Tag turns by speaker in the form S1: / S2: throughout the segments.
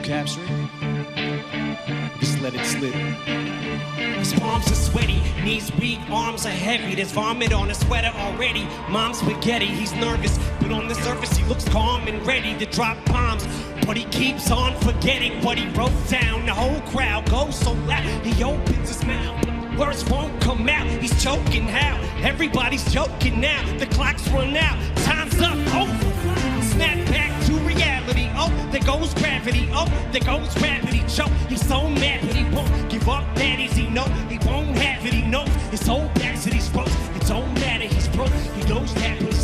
S1: capture it, just let it slip.
S2: His palms are sweaty, knees weak, arms are heavy. There's vomit on his sweater already. Mom's spaghetti, he's nervous, but on the surface he looks calm and ready to drop bombs. But he keeps on forgetting what he wrote down. The whole crowd goes so loud, he opens his mouth. Words won't come out, he's choking how? Everybody's joking now, the clock's run out, time's up, over. Snap back to reality, oh, there goes gravity, oh, there goes gravity, choke. He's so mad, but he won't give up that easy, no, he won't have it, he knows his whole back to these ropes. It don't matter, he's broke, he knows that, but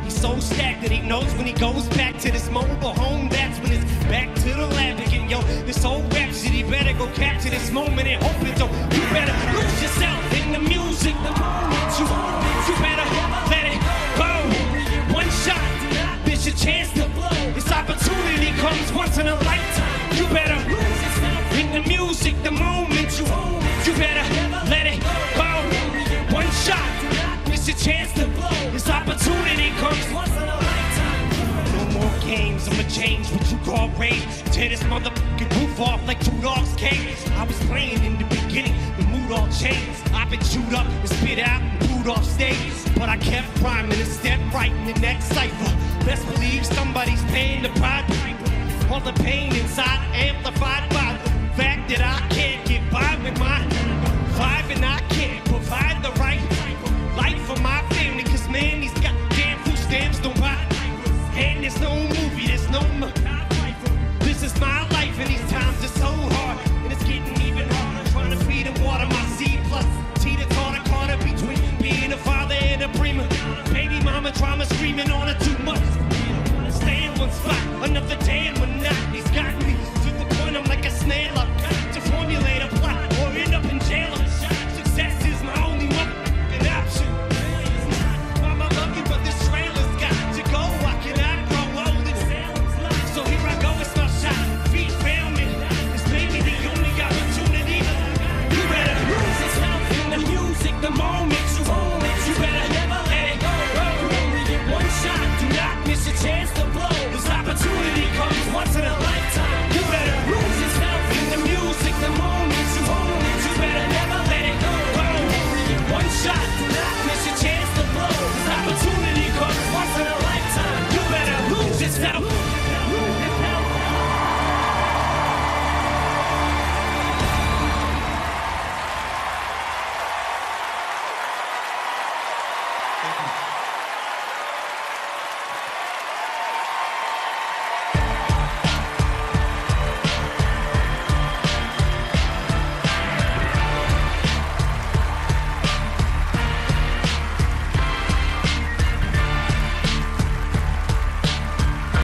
S2: he's so stagnant, he knows when he goes back to this mobile home, that's when it's back to the lab again, yo. This whole rap shit, he better go capture this moment and hope it don't. You better lose yourself in the music, the moment you better let it go. One shot, this your chance to blow. This opportunity comes once in a lifetime. You better lose yourself in the music, the moment you better let it go. One shot, this your chance to blow. This opportunity comes once in a lifetime. No more games, I'ma change what you call rage. Tear this motherfucking roof off like two dogs' cage. I was playing in the beginning, the mood all changed. I've been chewed up and spit out and booed off stage. But I kept rhyming and stepped right in the next cipher. Best believe somebody's paying the Pied Piper. All the pain inside amplified by the fact that I can't get by with my vibe and I can't provide the right life for my family. Cause man,